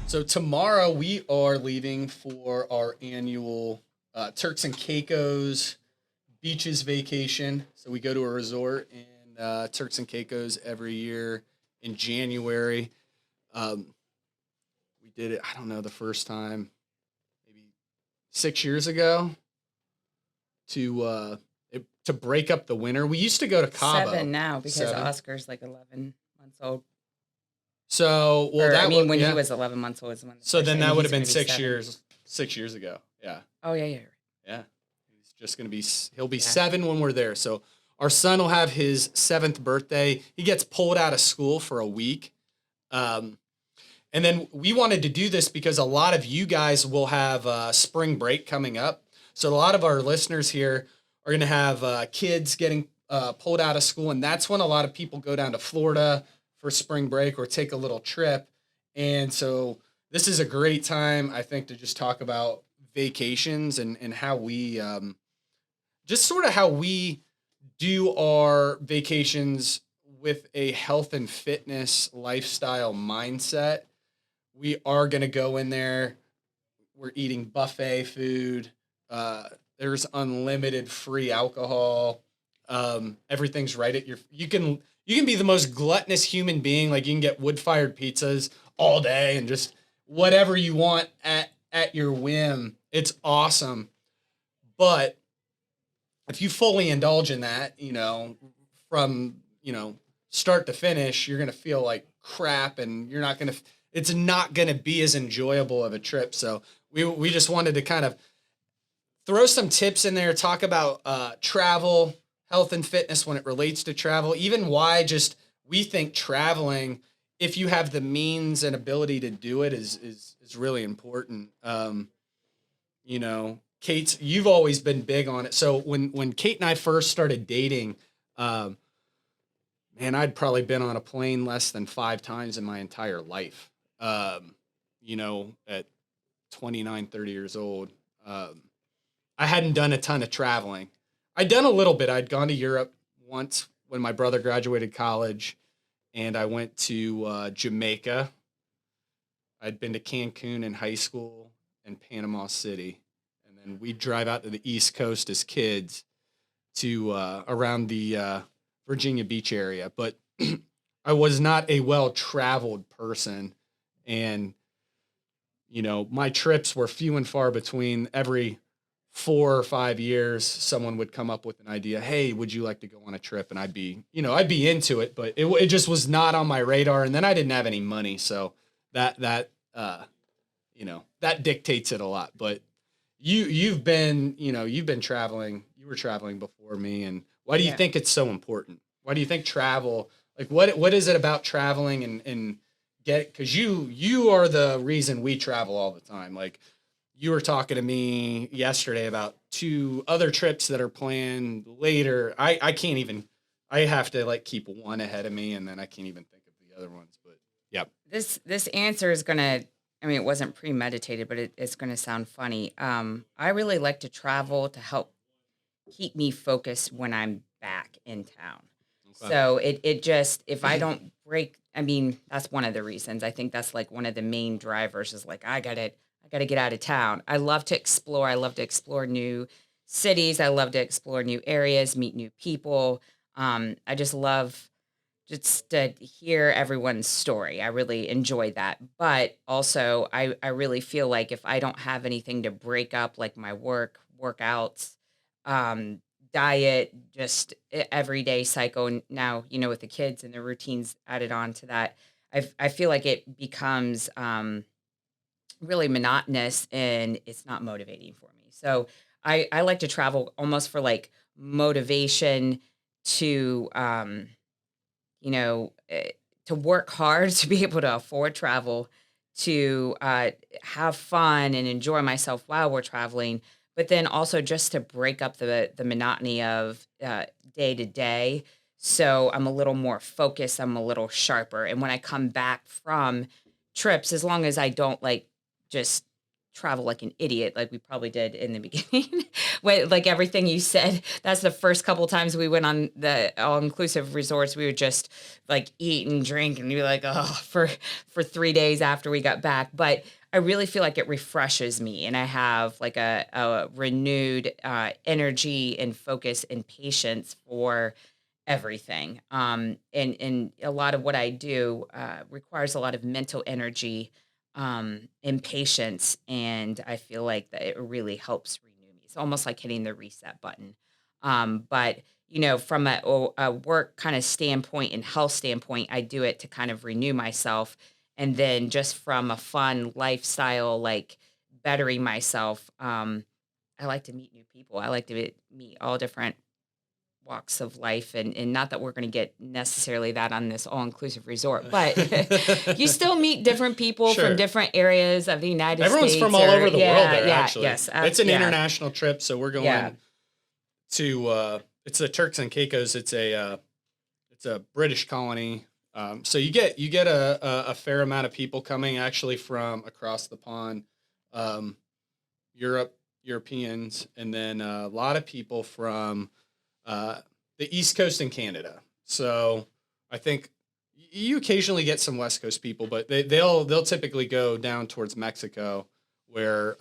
So tomorrow we are leaving for our annual Turks and Caicos beaches vacation. So we go to a resort in Turks and Caicos every year in January. Um, we did it, I don't know, the first time maybe 6 years ago to break up the winter. We used to go to Cabo. 7 now because 7. Oscar's like 11 months old. So, well, Or, that I mean, was, when yeah. he was 11 months old is when. So then that would have been he's gonna be 6 7. years. 6 years ago. Yeah. Oh yeah. Yeah. He's just going to be, he'll be 7 when we're there. So our son will have his 7th birthday. He gets pulled out of school for a week. And then we wanted to do this because a lot of you guys will have spring break coming up. So a lot of our listeners here are going to have kids getting pulled out of school. And that's when a lot of people go down to Florida for spring break or take a little trip. And so this is a great time, I think, to just talk about vacations and how we just sort of how we do our vacations with a health and fitness lifestyle mindset. We are going to go in there. We're eating buffet food. There's unlimited free alcohol. Everything's right at your, you can be the most gluttonous human being. Like you can get wood-fired pizzas all day and just whatever you want at your whim. It's awesome. But if you fully indulge in that, from, start to finish, you're going to feel like crap and you're not going to, it's not going to be as enjoyable of a trip. So we just wanted to kind of throw some tips in there, talk about travel, health and fitness when it relates to travel, even why just we think traveling, if you have the means and ability to do it, is really important. Kate, you've always been big on it. So when Kate and I first started dating, man, I'd probably been on a plane less than 5 times in my entire life. At 29, 30 years old, I hadn't done a ton of traveling. I'd done a little bit. I'd gone to Europe once when my brother graduated college, and I went to Jamaica. I'd been to Cancun in high school and Panama City. And then we'd drive out to the East Coast as kids to around the Virginia Beach area. But I was not a well-traveled person. And, my trips were few and far between. Every 4 or 5 years, someone would come up with an idea. Hey, would you like to go on a trip? And I'd be into it, but it just was not on my radar. And then I didn't have any money. So that dictates it a lot. But you've been traveling. You were traveling before me. And why do you think it's so important? Why do you think travel, like what is it about traveling and because you are the reason we travel all the time. Like you were talking to me yesterday about 2 other trips that are planned later. I can't even, I have to like keep one ahead of me and then I can't even think of the other ones, but yep. This answer is going to, it wasn't premeditated, but it's going to sound funny. I really like to travel to help keep me focused when I'm back in town. Okay. So it just, if I don't break, that's one of the reasons. I think that's like one of the main drivers is like, I gotta get out of town. I love to explore. I love to explore new cities. I love to explore new areas, meet new people. I just love just to hear everyone's story. I really enjoy that. But also, I really feel like if I don't have anything to break up, like my workouts, diet, just everyday cycle, and now, with the kids and the routines added on to that, I feel like it becomes really monotonous and it's not motivating for me. So I like to travel almost for like motivation to, to work hard, to be able to afford travel, to have fun and enjoy myself while we're traveling, but then also just to break up the monotony of day to day. So I'm a little more focused. I'm a little sharper. And when I come back from trips, as long as I don't like just travel like an idiot, like we probably did in the beginning. Like everything you said, that's the first couple times we went on the all inclusive resorts. We would just like eat and drink and be like, oh, for 3 days after we got back. But I really feel like it refreshes me, and I have like a renewed energy and focus and patience for everything. And a lot of what I do requires a lot of mental energy and patience, and I feel like that it really helps renew me. It's almost like hitting the reset button. But from a work kind of standpoint and health standpoint, I do it to kind of renew myself, and then just from a fun lifestyle, like bettering myself. I like to meet new people. I like to meet all different walks of life, and not that we're going to get necessarily that on this all-inclusive resort, but you still meet different people from Sure. different areas of the United Everyone's States from all over the world there, yeah, actually. yes, It's an yeah, international trip, so we're yeah, going to it's the Turks and Caicos. It's a British colony. So you get a fair amount of people coming actually from across the pond, um, Europeans, and then a lot of people from uh, the East Coast in Canada. So I think you occasionally get some West Coast people, but they'll typically go down towards Mexico, where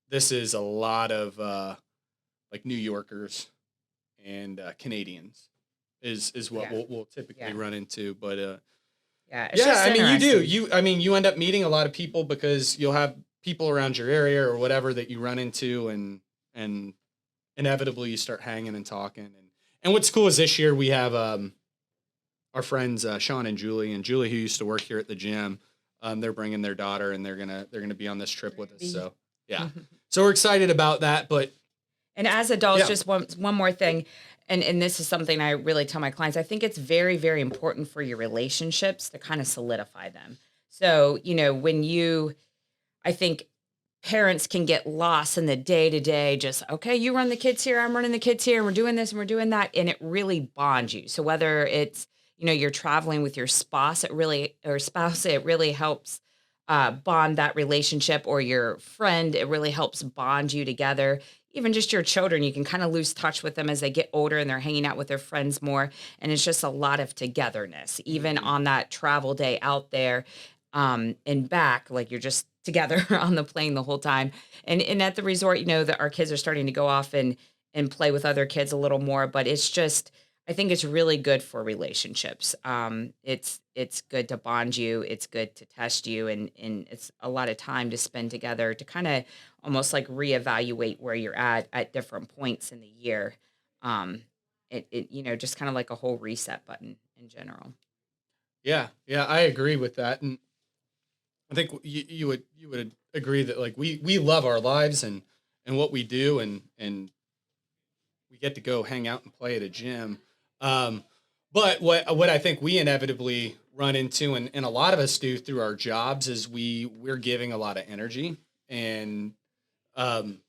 this is a lot of like New Yorkers and Canadians is what yeah, we'll typically yeah, run into. But yeah. It's yeah, just I mean, you do. interesting. You end up meeting a lot of people because you'll have people around your area or whatever that you run into, and inevitably you start hanging and talking. And what's cool is this year we have our friends Sean and Julie, who used to work here at the gym. They're bringing their daughter, and they're gonna be on this trip We're with gonna us. be So yeah, so we're excited about that. But And as adults, yeah, just one more thing, and this is something I really tell my clients. I think it's very, very important for your relationships to kind of solidify them. So, when I think parents can get lost in the day to day, just, okay, you run the kids here, I'm running the kids here, and we're doing this and we're doing that. And it really bonds you. So whether it's, you're traveling with your spouse, it really helps bond that relationship, or your friend, it really helps bond you together. Even just your children, you can kind of lose touch with them as they get older and they're hanging out with their friends more. And it's just a lot of togetherness, even hmm on that travel day out there and back, like you're just together on the plane the whole time. And at the resort, that our kids are starting to go off and play with other kids a little more, but it's just, I think it's really good for relationships. It's good to bond you, it's good to test you, and it's a lot of time to spend together to kind of almost like reevaluate where you're at different points in the year. Um, just kind of like a whole reset button in general. yeah, I agree with that, and I think you would agree that like we love our lives and what we do, and we get to go hang out and play at a gym. Um, but what I think we inevitably run into, and a lot of us do through our jobs, is we're giving a lot of energy, and um,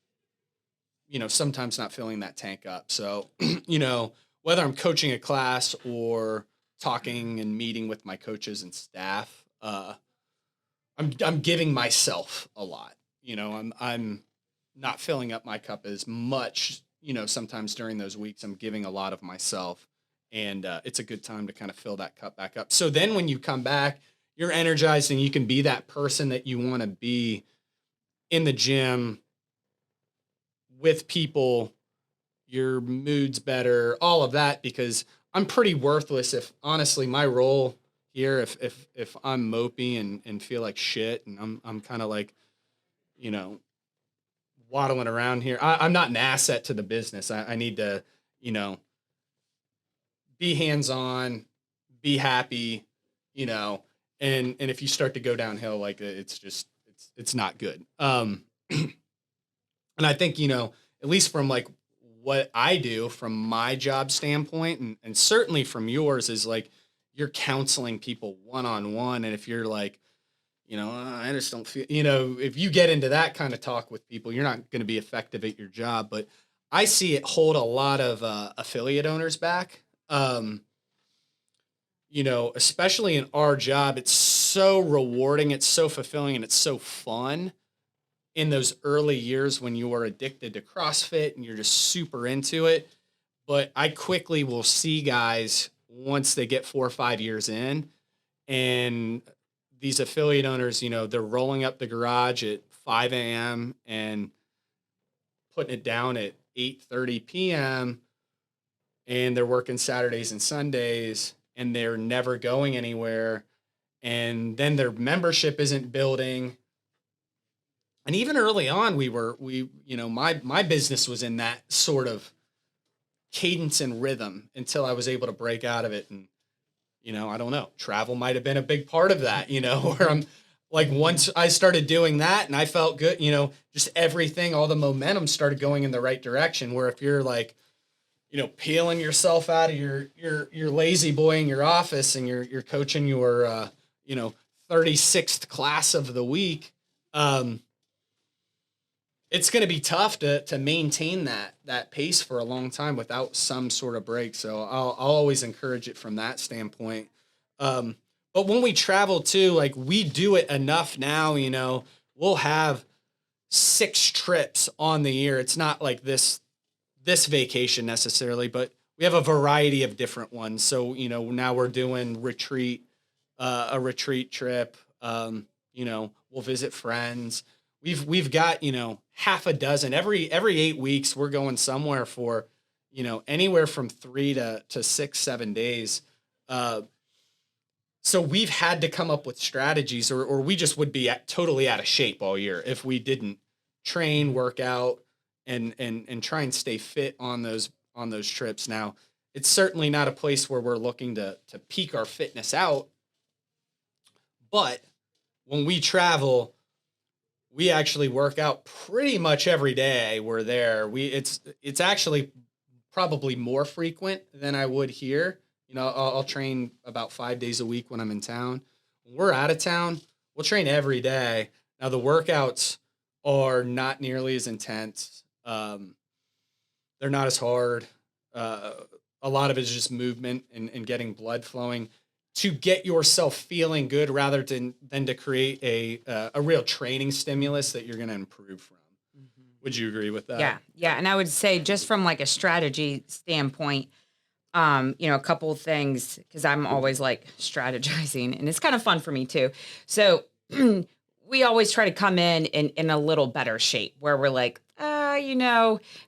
sometimes not filling that tank up. So whether I'm coaching a class or talking and meeting with my coaches and staff, I'm giving myself a lot. I'm not filling up my cup as much. Sometimes during those weeks, I'm giving a lot of myself, and it's a good time to kind of fill that cup back up. So then, when you come back, you're energized, and you can be that person that you want to be in the gym with people. Your mood's better, all of that, because I'm pretty worthless if honestly my role here, if I'm mopey and feel like shit, and I'm kind of like, you know, waddling around here. I'm not an asset to the business. I need to, you know, be hands on, be happy, you know, and if you start to go downhill, like it's just it's not good. And I think, at least from like what I do from my job standpoint, and certainly from yours, is like you're counseling people one on one. And if you're like, I just don't feel, if you get into that kind of talk with people, you're not going to be effective at your job. But I see it hold a lot of affiliate owners back. Especially in our job, it's so rewarding, it's so fulfilling, and it's so fun. in those early years when you are addicted to CrossFit and you're just super into it. But I quickly will see guys once they get 4 or 5 years in, and these affiliate owners, they're rolling up the garage at 5 a.m. and putting it down at 8:30 p.m. and they're working Saturdays and Sundays and they're never going anywhere. And then their membership isn't building. And even early on, my business was in that sort of cadence and rhythm until I was able to break out of it. And, I don't know, travel might've been a big part of that, where I'm like, once I started doing that and I felt good, just everything, all the momentum started going in the right direction. Where if you're like, peeling yourself out of your lazy boy in your office and you're coaching your, 36th class of the week, it's going to be tough to maintain that pace for a long time without some sort of break. So I'll always encourage it from that standpoint. But when we travel too, like we do it enough now, we'll have 6 trips on the year. It's not like this vacation necessarily, but we have a variety of different ones. So, now we're doing a retreat trip. We'll visit friends. We've got, half a dozen every 8 weeks. We're going somewhere for, anywhere from 3 to 6, 7 days. So we've had to come up with strategies or we just would be totally out of shape all year if we didn't train, work out, and try and stay fit on those trips. Now, it's certainly not a place where we're looking to peak our fitness out, but when we travel, we actually work out pretty much every day we're there. It's actually probably more frequent than I would here. I'll train about 5 days a week when I'm in town. When we're out of town, we'll train every day. Now the workouts are not nearly as intense. They're not as hard. A lot of it is just movement and getting blood flowing to get yourself feeling good rather than to create a real training stimulus that you're going to improve from. Mm-hmm. Would you agree with that? Yeah. Yeah. And I would say just from like a strategy standpoint, a couple of things, because I'm always like strategizing and it's kind of fun for me too. So we always try to come in a little better shape where we're like,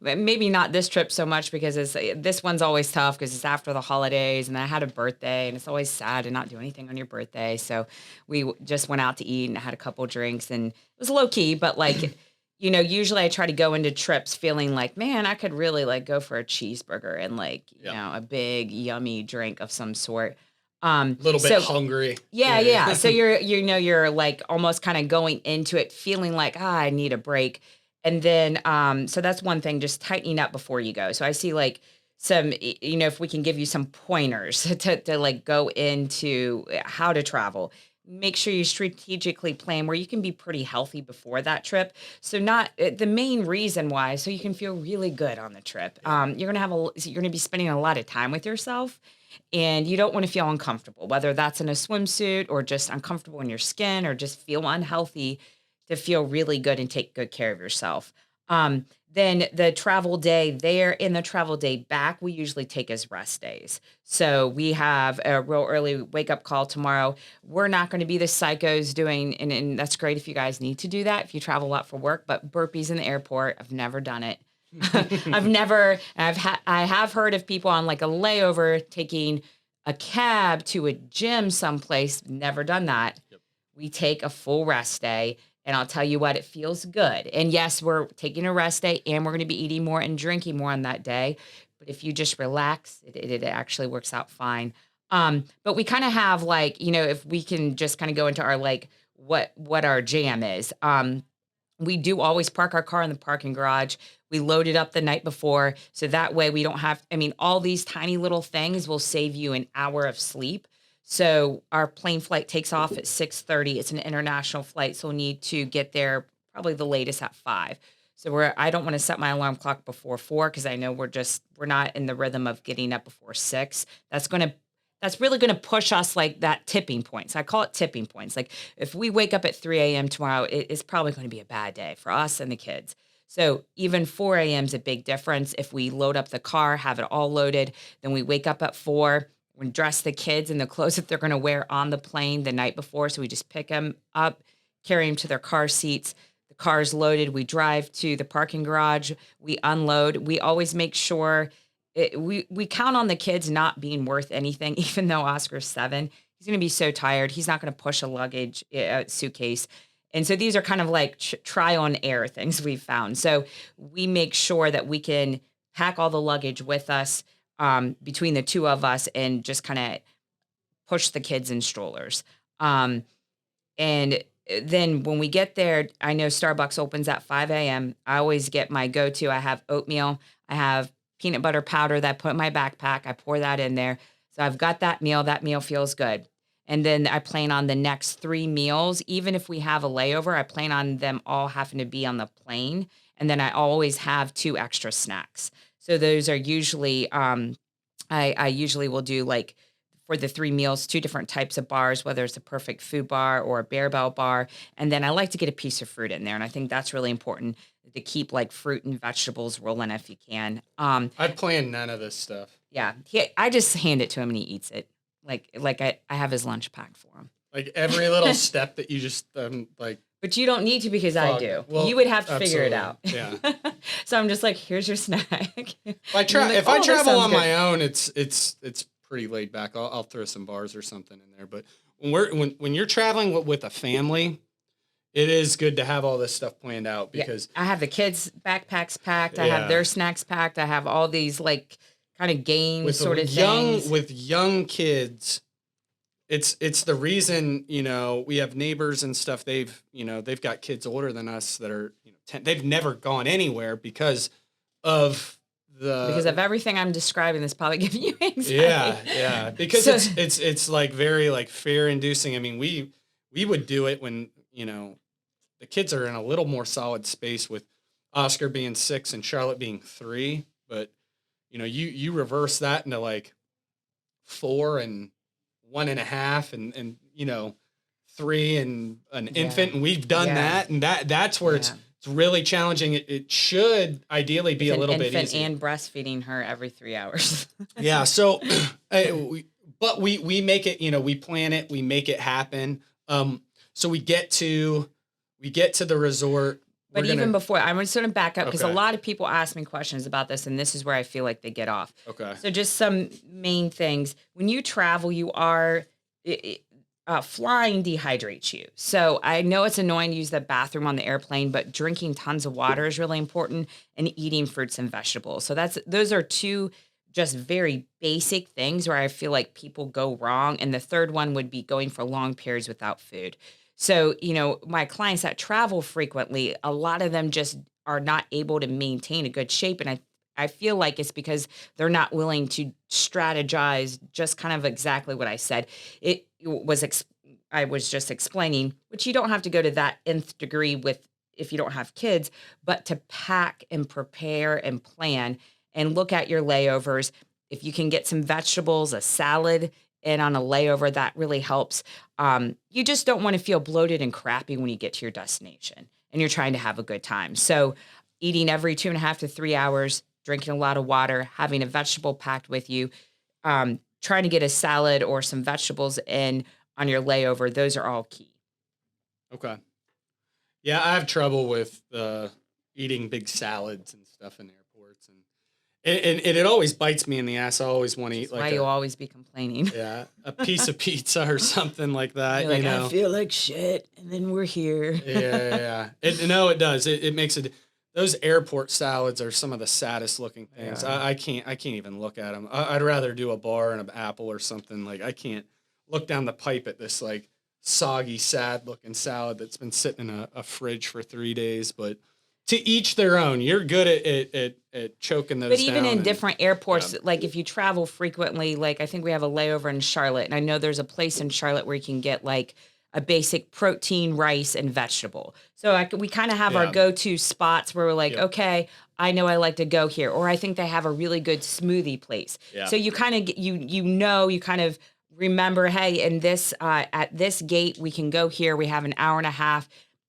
maybe not this trip so much because this one's always tough because it's after the holidays and I had a birthday and it's always sad to not do anything on your birthday. So we just went out to eat and had a couple drinks and it was low key, but like, usually I try to go into trips feeling like, man, I could really like go for a cheeseburger and like, a big yummy drink of some sort. A little bit hungry. Yeah. So you're like almost kind of going into it feeling like, I need a break. And then, so that's one thing, just tightening up before you go. So I see like some, if we can give you some pointers to like go into how to travel, make sure you strategically plan where you can be pretty healthy before that trip. So not the main reason why, so you can feel really good on the trip. You're going to be spending a lot of time with yourself and you don't want to feel uncomfortable, whether that's in a swimsuit or just uncomfortable in your skin or just feel unhealthy, to feel really good and take good care of yourself. Then the travel day there and the travel day back, we usually take as rest days. So we have a real early wake up call tomorrow. We're not going to be the psychos doing, and that's great if you guys need to do that, if you travel a lot for work, but burpees in the airport, I've never done it. I have heard of people on like a layover taking a cab to a gym someplace, never done that. Yep. We take a full rest day. And I'll tell you what, it feels good. And yes, we're taking a rest day and we're going to be eating more and drinking more on that day. But if you just relax, it actually works out fine. But we kind of have like, if we can just kind of go into our like what our jam is. We do always park our car in the parking garage. We load it up the night before. So that way we don't have, all these tiny little things will save you an hour of sleep. So our plane flight takes off at 6:30. It's an international flight, so we'll need to get there probably the latest at 5. So I don't want to set my alarm clock before 4 because I know we're not in the rhythm of getting up before 6. that's really going to push us like that tipping point. So I call it tipping points. Like if we wake up at 3 a.m. tomorrow, it's probably going to be a bad day for us and the kids. So even 4 a.m. is a big difference. If we load up the car, have it all loaded, then we wake up at 4, we dress the kids in the clothes that they're going to wear on the plane the night before. So we just pick them up, carry them to their car seats. The car's loaded. We drive to the parking garage. We unload. We always make sure we count on the kids not being worth anything, even though Oscar's 7. He's going to be so tired. He's not going to push a luggage suitcase. And so these are kind of like trial and error things we've found. So we make sure that we can pack all the luggage with us between the two of us and just kind of push the kids in strollers. And then when we get there, I know Starbucks opens at 5 a.m. I always get my go-to. I have oatmeal. I have peanut butter powder that I put in my backpack. I pour that in there. So I've got that meal. That meal feels good. And then I plan on the next 3 meals. Even if we have a layover, I plan on them all having to be on the plane. And then I always have 2 extra snacks. So those are usually, I usually will do like for the 3 meals, 2 different types of bars, whether it's a perfect food bar or a Bear Bell bar. And then I like to get a piece of fruit in there. And I think that's really important to keep like fruit and vegetables rolling if you can. I plan none of this stuff. Yeah. I just hand it to him and he eats it. Like I have his lunch packed for him. Like every little step that you just like. But you don't need to because I do. Well, you would have to figure it out. Yeah. So I'm just like, here's your snack. If I travel on my own, it's pretty laid back. I'll throw some bars or something in there. But when you're traveling with a family, it is good to have all this stuff planned out because I have the kids' backpacks packed. I have their snacks packed. I have all these like kind of game sort of things. With young kids, it's the reason, we have neighbors and stuff. They've got kids older than us that are, 10. They've never gone anywhere because of everything I'm describing. This probably giving you anxiety. Yeah. Because it's like very like fear inducing. I mean, we would do it when, the kids are in a little more solid space with Oscar being 6 and Charlotte being 3, but you reverse that into like 4 and 1.5 and 3 and an infant, and we've done that, and that's where it's really challenging. It should ideally be a little bit easier. And breastfeeding her every 3 hours. Yeah, so we make it, we plan it, we make it happen. So we get to the resort. But even before, I'm just going to back up because a lot of people ask me questions about this, and this is where I feel like they get off. Okay. So just some main things. When you travel, you are flying dehydrates you. So I know it's annoying to use the bathroom on the airplane, but drinking tons of water is really important, and eating fruits and vegetables. So those are 2 just very basic things where I feel like people go wrong. And the third one would be going for long periods without food. So, my clients that travel frequently, a lot of them just are not able to maintain a good shape. And I feel like it's because they're not willing to strategize just kind of exactly what I said. I was just explaining, which you don't have to go to that nth degree with if you don't have kids, but to pack and prepare and plan and look at your layovers. If you can get some vegetables, a salad, and on a layover, that really helps. You just don't want to feel bloated and crappy when you get to your destination and you're trying to have a good time. So eating every 2.5 to 3 hours, drinking a lot of water, having a vegetable packed with you, trying to get a salad or some vegetables in on your layover, those are all key. Okay. Yeah, I have trouble with eating big salads and stuff in airports, and it always bites me in the ass. I always want to eat like you'll always be complaining. Yeah, a piece of pizza or something like that. You're like, I feel like shit, and then we're here. Yeah. It does. It makes it. Those airport salads are some of the saddest looking things. Yeah. I can't even look at them. I'd rather do a bar and an apple or something. Like I can't look down the pipe at this like soggy, sad looking salad that's been sitting in a fridge for 3 days. But to each their own. You're good at choking those down. But even in different airports, like if you travel frequently, like I think we have a layover in Charlotte, and I know there's a place in Charlotte where you can get like a basic protein, rice, and vegetable. So we kind of have our go-to spots where we're like, okay, I know I like to go here. Or I think they have a really good smoothie place. Yeah. So you kind of, you kind of remember, hey, in this at this gate, we can go here. We have an hour and a half.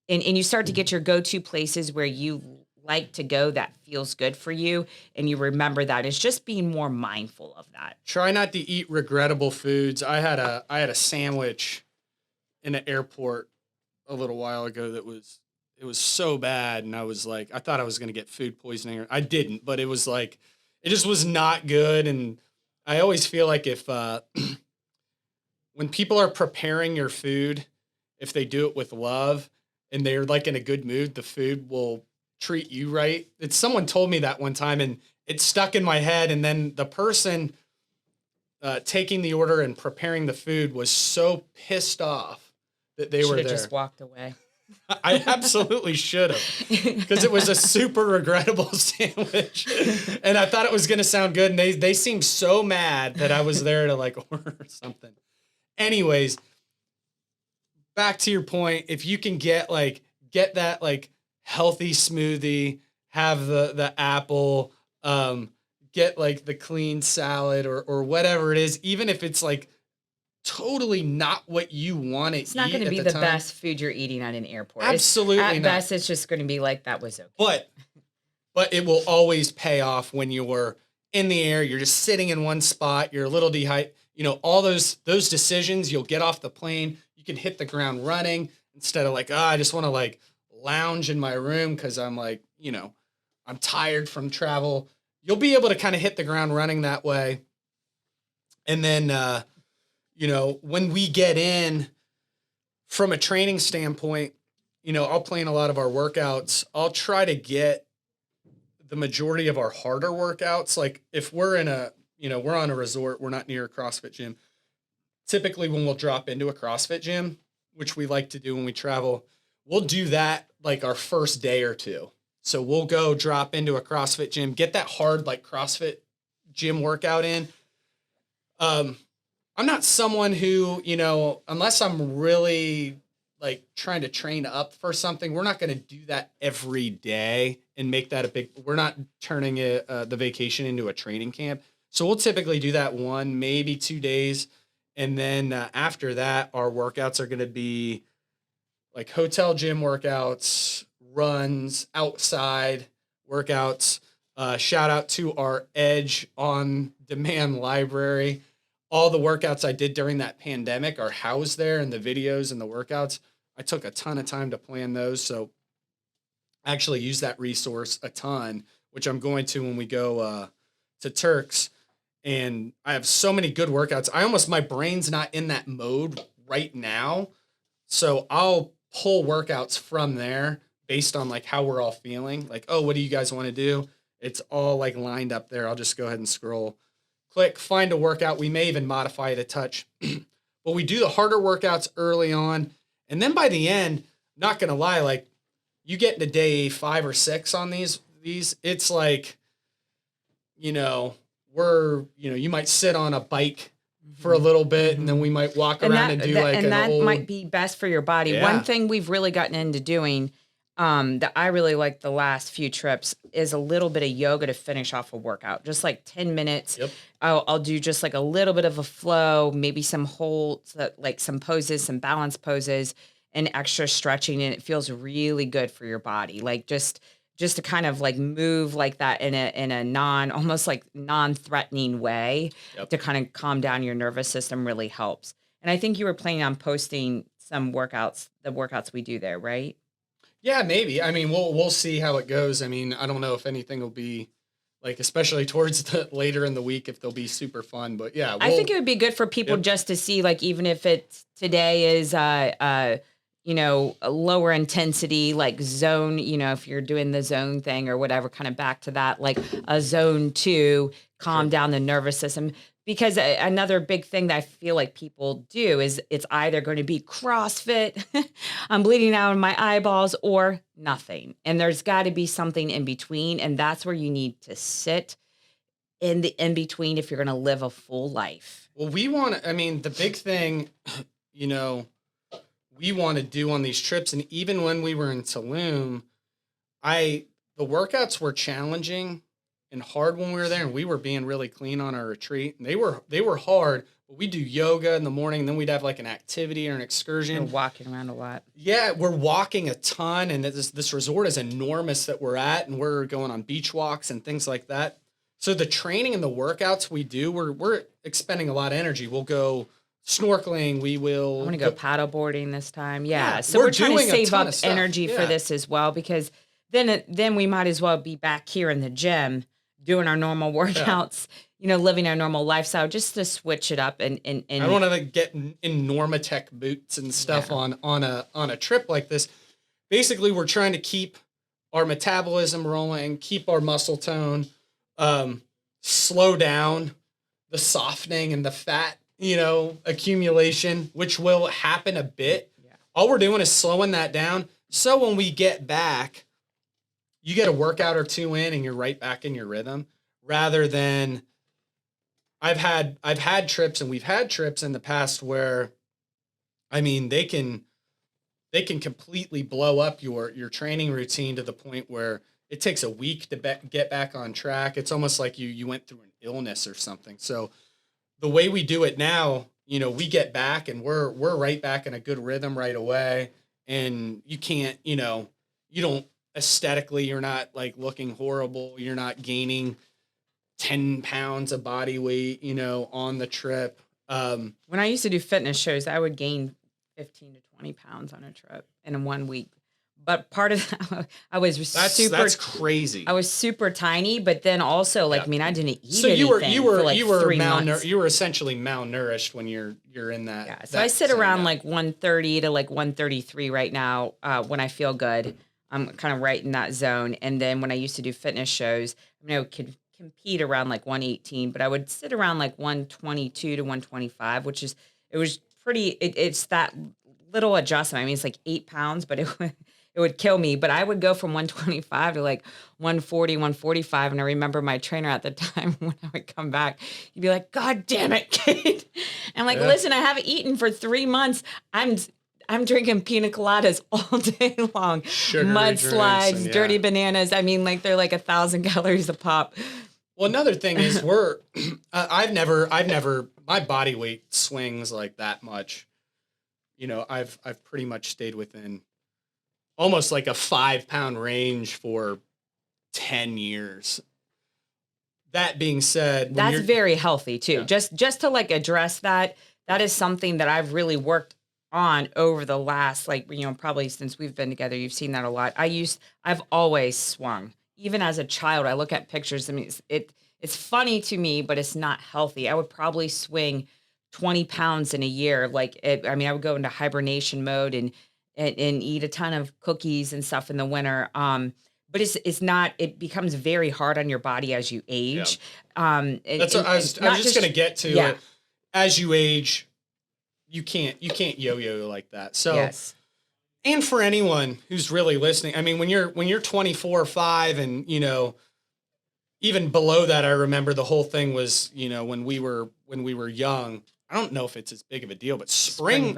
And you start to get your go-to places where you like to go that feels good for you. And you remember that. It's just being more mindful of that. Try not to eat regrettable foods. I had a sandwich in an airport a little while ago that was so bad, and I was like, I thought I was gonna get food poisoning. I didn't, but it was like it just was not good. And I always feel like if when people are preparing your food, if they do it with love and they're like in a good mood, the food will treat you right. It's someone told me that one time, and it stuck in my head. And then the person taking the order and preparing the food was so pissed off that they Should were have there. just walked away. I absolutely should have, because it was a super regrettable sandwich, and I thought it was going to sound good. And they seemed so mad that I was there to like order something. Anyways, back to your point, if you can get that like healthy smoothie, have the apple, get like the clean salad or whatever it is, even if it's like totally not what you want to eat. It's not going to be the best food you're eating at an airport. Absolutely At not. best, it's just going to be like, that was okay. But it will always pay off when you're in the air, you're just sitting in one spot, you're a little dehydrated. All those decisions, you'll get off the plane, you can hit the ground running instead of like, I just want to like lounge in my room because I'm like, I'm tired from travel. You'll be able to kind of hit the ground running that way. And then, when we get in from a training standpoint, I'll plan a lot of our workouts. I'll try to get the majority of our harder workouts. Like if we're we're on a resort, we're not near a CrossFit gym. Typically when we'll drop into a CrossFit gym, which we like to do when we travel, we'll do that like our first day or two. So we'll go drop into a CrossFit gym, get that hard like CrossFit gym workout in. I'm not someone who, unless I'm really like trying to train up for something, we're not going to do that every day and make that we're not turning the vacation into a training camp. So we'll typically do that 1, maybe 2 days. And then after that, our workouts are going to be like hotel gym workouts, runs, outside workouts. Shout out to our Edge on Demand library. All the workouts I did during that pandemic are housed there, and the videos and the workouts. I took a ton of time to plan those. So I actually use that resource a ton, which I'm going to when we go to Turks. And I have so many good workouts. My brain's not in that mode right now. So I'll pull workouts from there based on like how we're all feeling. Like, oh, what do you guys want to do? It's all like lined up there. I'll just go ahead and scroll. Click, find a workout. We may even modify it a touch. But we do the harder workouts early on. And then by the end, not going to lie, like you get into day 5 or 6 on these, it's like, you might sit on a bike for a little bit, and then we might walk around and do might be best for your body. Yeah. One thing we've really gotten into doing that I really like the last few trips is a little bit of yoga to finish off a workout, just like 10 minutes. Yep. I'll do just like a little bit of a flow, maybe some holds, like some poses, some balance poses, and extra stretching, and it feels really good for your body. Like just to kind of like move like that in a almost like non-threatening way. Yep. To kind of calm down your nervous system really helps. And I think you were planning on posting some workouts, the workouts we do there, right? Yeah, maybe. I mean, we'll see how it goes. I mean, I don't know if anything will be like, especially towards the later in the week, if they'll be super fun. But yeah, I think it would be good for people just to see, like, even if today is a lower intensity, like zone, if you're doing the zone thing or whatever, kind of back to that, like a zone 2, calm down the nervous system. Because another big thing that I feel like people do is it's either going to be CrossFit, I'm bleeding out of my eyeballs, or nothing. And there's got to be something in between. And that's where you need to sit in the in between if you're going to live a full life. Well, the big thing, we want to do on these trips, and even when we were in Tulum, the workouts were challenging and hard when we were there, and we were being really clean on our retreat. And they were hard, we do yoga in the morning, and then we'd have like an activity or an You're excursion. walking around a lot. Yeah, we're walking a ton, and this resort is enormous that we're at, and we're going on beach walks and things like that. So the training and the workouts we do, we're expending a lot of energy. We'll go snorkeling. We I'm will gonna go paddle boarding this time. Yeah. Yeah, So we're we're trying to doing a save ton up of stuff. energy for Yeah. this as well because then we might as well be back here in the gym doing our normal workouts, living our normal lifestyle just to switch it up I and don't want to like get in Normatec boots and stuff Yeah. on a trip like this. Basically, we're trying to keep our metabolism rolling, keep our muscle tone, slow down the softening and the fat, accumulation, which will happen a bit. Yeah. All we're doing is slowing that down. So when we get back, you get a workout or two in and you're right back in your rhythm rather than I've had trips and we've had trips in the past where I mean they can completely blow up your training routine to the point where it takes a week to get back on track. It's almost like you went through an illness or something. So the way we do it now, we get back and we're right back in a good rhythm right away. And you can't, you don't aesthetically, you're not like looking horrible. You're not gaining 10 pounds of body weight, on the trip. when I used to do fitness shows, I would gain 15 to 20 pounds on a trip in 1 week. But part of that, I was That's crazy. I was super tiny, but then also like, Yeah. I mean, I didn't eat So anything for like 3 months. you were essentially malnourished when you're in that. Yeah, so that I sit same around amount. like 130 to like 133 right now when I feel good. I'm kind of right in that zone. And then when I used to do fitness shows, I could compete around like 118, but I would sit around like 122 to 125, it was it's that little adjustment. I mean, it's like 8 pounds, but it would kill me. But I would go from 125 to like 140, 145. And I remember my trainer at the time when I would come back, he'd be like, God damn it, Kate. I'm like, Yeah. listen, I haven't eaten for 3 months. I'm drinking pina coladas all day long. Sugary Mud drinks slides, and, yeah. dirty bananas. I mean, like they're like 1,000 calories a pop. Well, another thing is I've never my body weight swings like that much. I've pretty much stayed within almost like a 5-pound range for 10 years. That being said, when That's you're, very healthy too. Yeah. Just to like address that is something that I've really worked on over the last probably since we've been together. You've seen that a lot. I've always swung. Even as a child, I look at pictures. I mean, it's funny to me, but it's not healthy. I would probably swing 20 pounds in a year. I would go into hibernation mode and eat a ton of cookies and stuff in the winter. But it's not. It becomes very hard on your body as you age. that's what I was just going to get to. Yeah. As you age, you can't yo-yo like that. So, Yes. and for anyone who's really listening, I mean, when you're 24 or 5 and, even below that, I remember the whole thing was, when we were young, I don't know if it's as big of a deal, but spring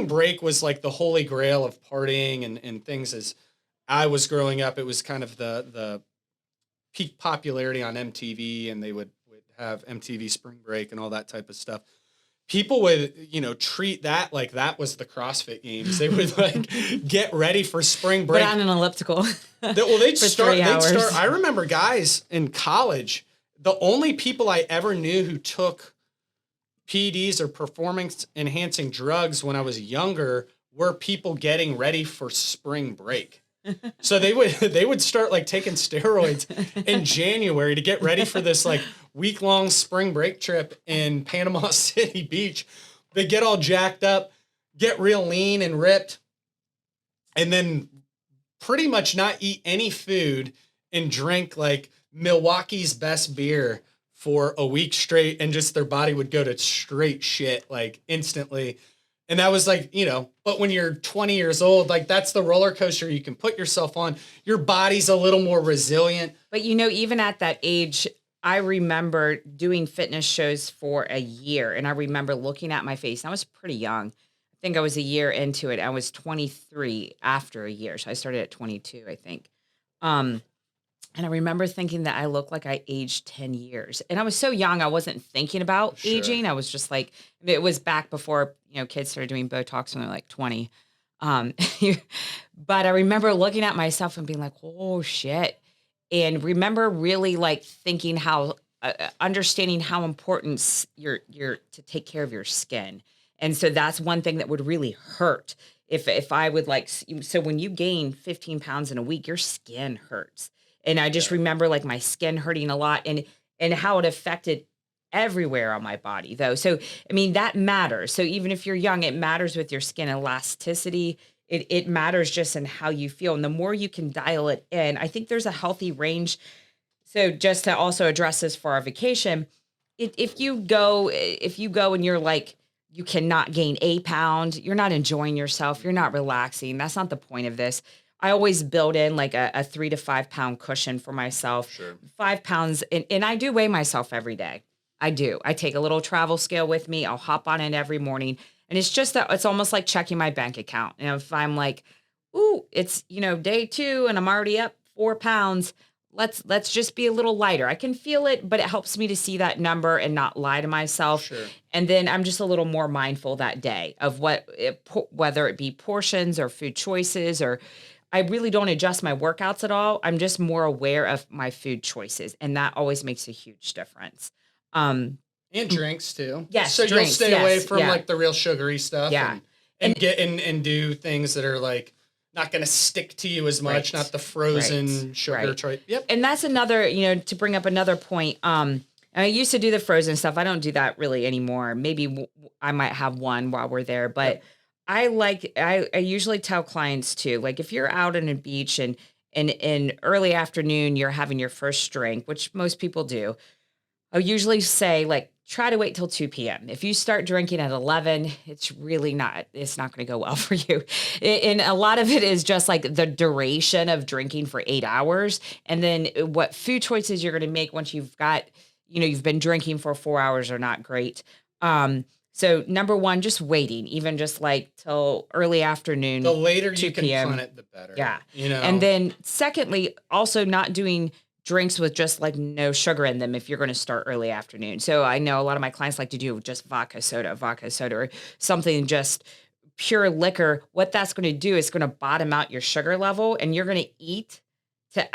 break was like the holy grail of partying and things. As I was growing up, it was kind of the peak popularity on MTV, and they would have MTV Spring Break and all that type of stuff. People would, treat that like that was the CrossFit Games. They would like get ready for spring break. But on an elliptical. They'd for start. 3 hours. I remember guys in college. The only people I ever knew who took PEDs or performance enhancing drugs when I was younger were people getting ready for spring break. So they would start like taking steroids in January to get ready for this like week-long spring break trip in Panama City Beach. They get all jacked up, get real lean and ripped, and then pretty much not eat any food and drink like Milwaukee's best beer for a week straight, and just their body would go to straight shit like instantly. And that was like, but when you're 20 years old, like that's the roller coaster you can put yourself on. Your body's a little more resilient. But even at that age, I remember doing fitness shows for a year, and I remember looking at my face. And I was pretty young. I think I was a year into it. I was 23 after a year. So I started at 22, I think. And I remember thinking that I looked like I aged 10 years. And I was so young, I wasn't thinking about Sure. aging. I was just like, it was back before, kids started doing Botox when they're like 20. Um, but I remember looking at myself and being like, oh shit. And remember really like thinking how, understanding how important your to take care of your skin. And so that's one thing that would really hurt if I would like, so when you gain 15 pounds in a week, your skin hurts. And I just Yeah. remember like my skin hurting a lot and how it affected everywhere on my body though. So I mean that matters. So even if you're young, it matters with your skin elasticity. It matters just in how you feel. And the more you can dial it in, I think there's a healthy range. So just to also address this for our vacation, if you go and you're like you cannot gain 8 pounds, you're not enjoying yourself, you're not relaxing. That's not the point of this. I always build in like a 3 to 5 pound cushion for myself. Sure. 5 pounds, and I do weigh myself every day. I do. I take a little travel scale with me. I'll hop on it every morning. And it's just that it's almost like checking my bank account. And if I'm like, ooh, it's day 2 and I'm already up 4 pounds, let's just be a little lighter. I can feel it, but it helps me to see that number and not lie to myself. Sure. And then I'm just a little more mindful that day of whether it be portions or food choices, or I really don't adjust my workouts at all. I'm just more aware of my food choices, and that always makes a huge difference. Um, And drinks too. yes, So you'll drinks. stay away Yes, from yeah, like the real sugary stuff yeah, and get and do things that are like not going to stick to you as much, not right, the right, frozen sugar. right. Yep. And that's another, to bring up another point. I used to do the frozen stuff. I don't do that really anymore. Maybe I might have one while we're there, but Yep. I usually tell clients too, like if you're out on a beach and in early afternoon, you're having your first drink, which most people do. I'll usually say like try to wait till 2 p.m. If you start drinking at 11, it's not going to go well for you. And a lot of it is just like the duration of drinking for 8 hours. And then what food choices you're going to make once you've been drinking for 4 hours are not great. So number one, just waiting, even just like till early The afternoon, later you 2 can p.m. punt it, the better. Yeah. You And know. then secondly, also not doing drinks with just like no sugar in them if you're going to start early afternoon. So I know a lot of my clients like to do just vodka soda, or something just pure liquor. What that's going to do is going to bottom out your sugar level, and you're going to eat to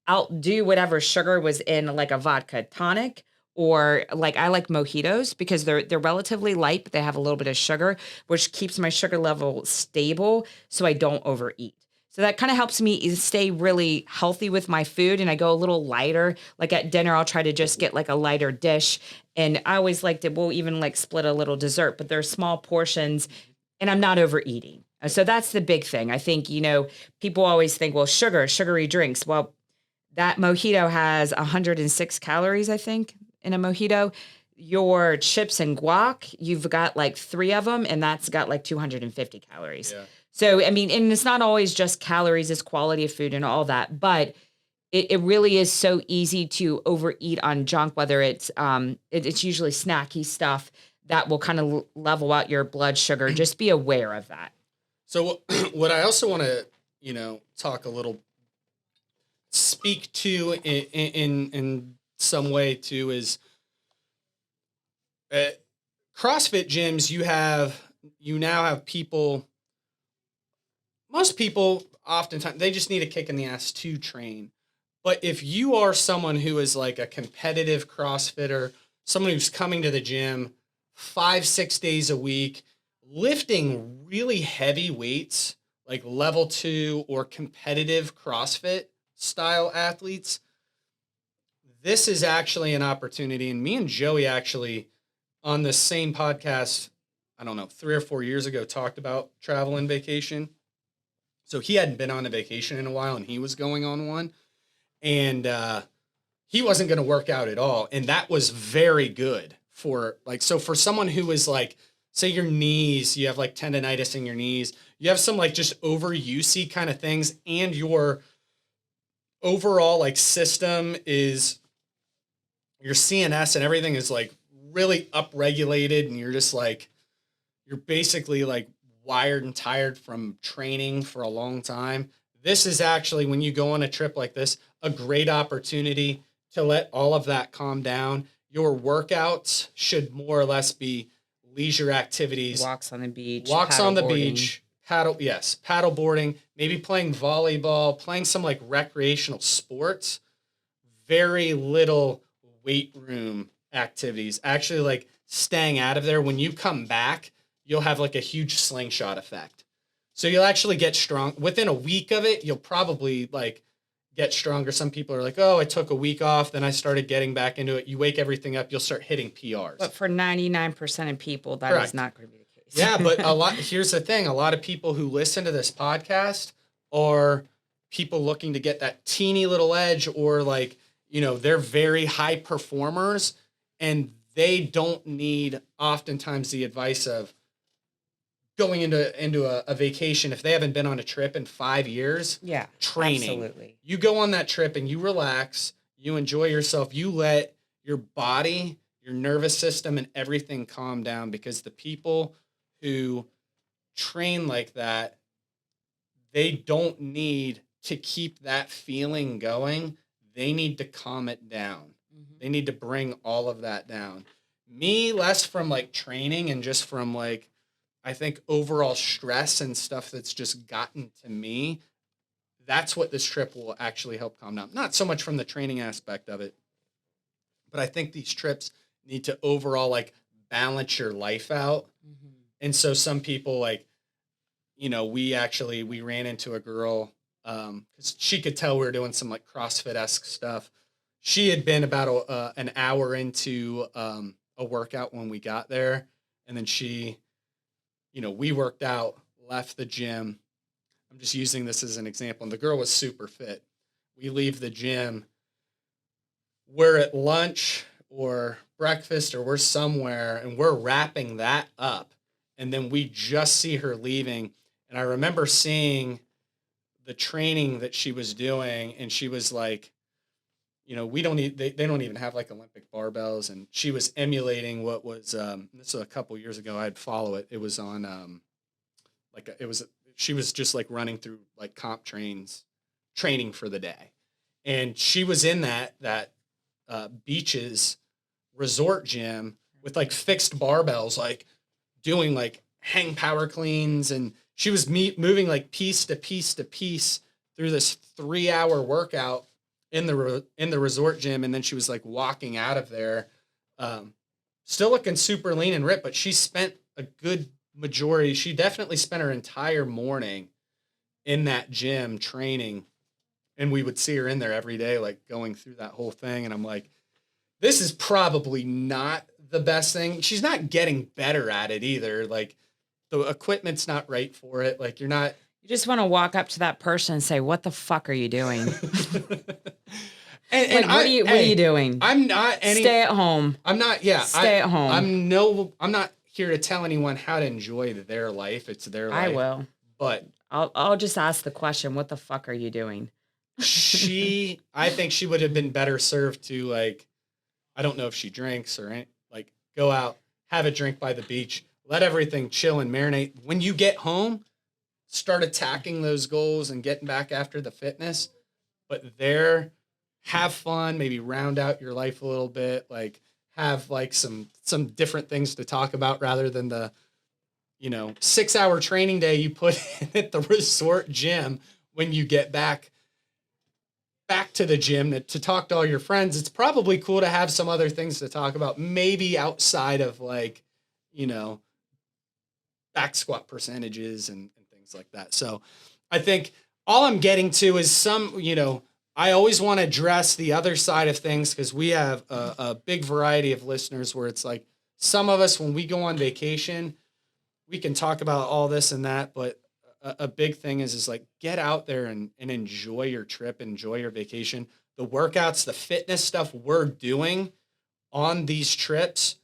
outdo whatever sugar was in like a vodka tonic. Or like I like mojitos because they're relatively light, but they have a little bit of sugar, which keeps my sugar level stable so I don't overeat. So that kind of helps me stay really healthy with my food, and I go a little lighter. Like at dinner, I'll try to just get like a lighter dish, and I always like to we'll even like split a little dessert, but they're small portions, and I'm not overeating. So that's the big thing. I think people always think, well, sugary drinks. Well, that mojito has 106 calories, I think, in a mojito. Your chips and guac, you've got like 3 of them, and that's got like 250 calories. Yeah. So, I mean, and it's not always just calories, it's quality of food and all that, but it really is so easy to overeat on junk, whether it's usually snacky stuff that will kind of level out your blood sugar. Just be aware of that. So what I also want to, talk a little, speak to in some way too is CrossFit gyms. You now have people. Most people, oftentimes, they just need a kick in the ass to train. But if you are someone who is like a competitive CrossFitter, someone who's coming to the gym 5-6 days a week, lifting really heavy weights, like level 2 or competitive CrossFit style athletes, this is actually an opportunity. And me and Joey actually on the same podcast, I don't know, 3 or 4 years ago, talked about travel and vacation. So he hadn't been on a vacation in a while, and he was going on one. And he wasn't going to work out at all. And that was very good for for someone who is like, say your knees, you have like tendonitis in your knees, you have some like just overusey kind of things, and your overall like system is, your CNS and everything is like really upregulated, and you're just like, you're basically like wired and tired from training for a long time. This is actually, when you go on a trip like this, a great opportunity to let all of that calm down. Your workouts should more or less be leisure activities. Walks on the beach, Walks on the paddleboarding. beach, paddle boarding, maybe playing volleyball, playing some like recreational sports. Very little weight room activities. Actually, like staying out of there. When you come back, you'll have like a huge slingshot effect. So you'll actually get strong. Within a week of it, you'll probably like get stronger. Some people are like, oh, I took a week off, then I started getting back into it. You wake everything up, you'll start hitting PRs. But for 99% of people, that Correct. is not going to be the case. Yeah, but here's the thing. A lot of people who listen to this podcast are people looking to get that teeny little edge, or like, they're very high performers, and they don't need oftentimes the advice of going into a vacation if they haven't been on a trip in 5 years. Yeah, training. absolutely. You go on that trip and you relax, you enjoy yourself, you let your body, your nervous system, and everything calm down, because the people who train like that, they don't need to keep that feeling going. They need to calm it down. They need to bring all of that down. Me, less from like training and just from like, I think overall stress and stuff that's just gotten to me. That's what this trip will actually help calm down. Not so much from the training aspect of it, but I think these trips need to overall like balance your life out. And so some people like, we ran into a girl, because she could tell we were doing some like CrossFit-esque stuff. She had been about an hour into a workout when we got there. And then we worked out, left the gym. I'm just using this as an example. And the girl was super fit. We leave the gym. We're at lunch or breakfast, or we're somewhere, and we're wrapping that up. And then we just see her leaving. And I remember seeing the training that she was doing, and she was like, they don't even have like Olympic barbells. And she was emulating what was, this was a couple years ago. I'd follow it. It was on, she was just like running through like comp training for the day. And she was in that beaches resort gym with like fixed barbells, like doing like hang power cleans. And she was moving like piece to piece to piece through this 3-hour workout in the resort gym. And then she was like walking out of there, still looking super lean and ripped, but she spent a good majority. She definitely spent her entire morning in that gym training. And we would see her in there every day, like going through that whole thing. And I'm like, this is probably not the best thing. She's not getting better at it either. Like the equipment's not right for it. Like you're not. You just want to walk up to that person and say, what the fuck are you doing? and what are you doing? I'm not stay at home. I'm not. Yeah. Stay at home. I'm not here to tell anyone how to enjoy their life. It's their life. I will. But I'll just ask the question, what the fuck are you doing? I think she would have been better served to like, I don't know if she drinks or like go out, have a drink by the beach, let everything chill and marinate. When you get home, start attacking those goals and getting back after the fitness. But have fun, maybe round out your life a little bit, like have like some different things to talk about rather than the 6-hour training day you put in at the resort gym when you get back to the gym to talk to all your friends. It's probably cool to have some other things to talk about, maybe outside of like, back squat percentages and things like that. So I think all I'm getting to is I always want to address the other side of things, because we have a big variety of listeners where it's like some of us, when we go on vacation, we can talk about all this and that, but a big thing is like get out there and enjoy your trip, enjoy your vacation. The workouts, the fitness stuff we're doing on these trips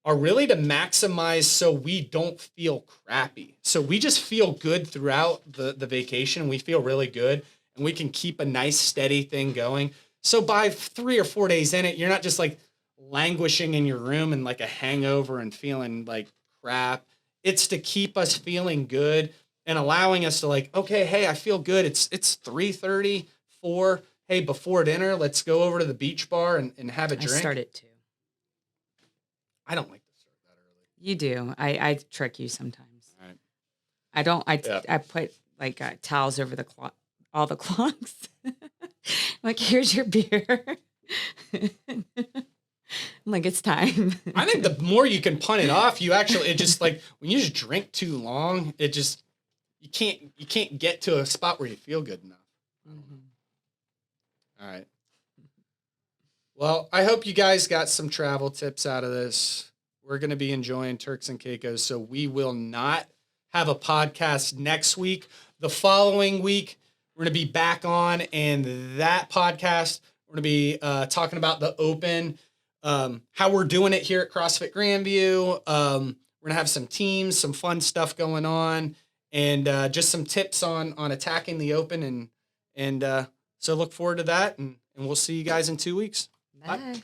are really to maximize so we don't feel crappy. So we just feel good throughout the vacation. We feel really good, and we can keep a nice steady thing going. So by 3 or 4 days in it, you're not just like languishing in your room and like a hangover and feeling like crap. It's to keep us feeling good and allowing us to like, okay, hey, I feel good. It's 3:30, 4. hey, before dinner, let's go over to the beach bar and have a I drink. start it too. I don't like to start that early. You do. I trick you sometimes. All right. I don't. Yeah. I put like towels over the all the clocks. Like, here's your beer. I'm like, it's time. I think the more you can punt it off, it just like when you just drink too long, it just you can't get to a spot where you feel good enough. All right. Well, I hope you guys got some travel tips out of this. We're going to be enjoying Turks and Caicos, so we will not have a podcast next week. The following week, we're going to be back on, and that podcast, we're going to be talking about the Open, how we're doing it here at CrossFit Grandview. We're going to have some teams, some fun stuff going on, and just some tips on attacking the Open. And so look forward to that, and we'll see you guys in 2 weeks. Bye.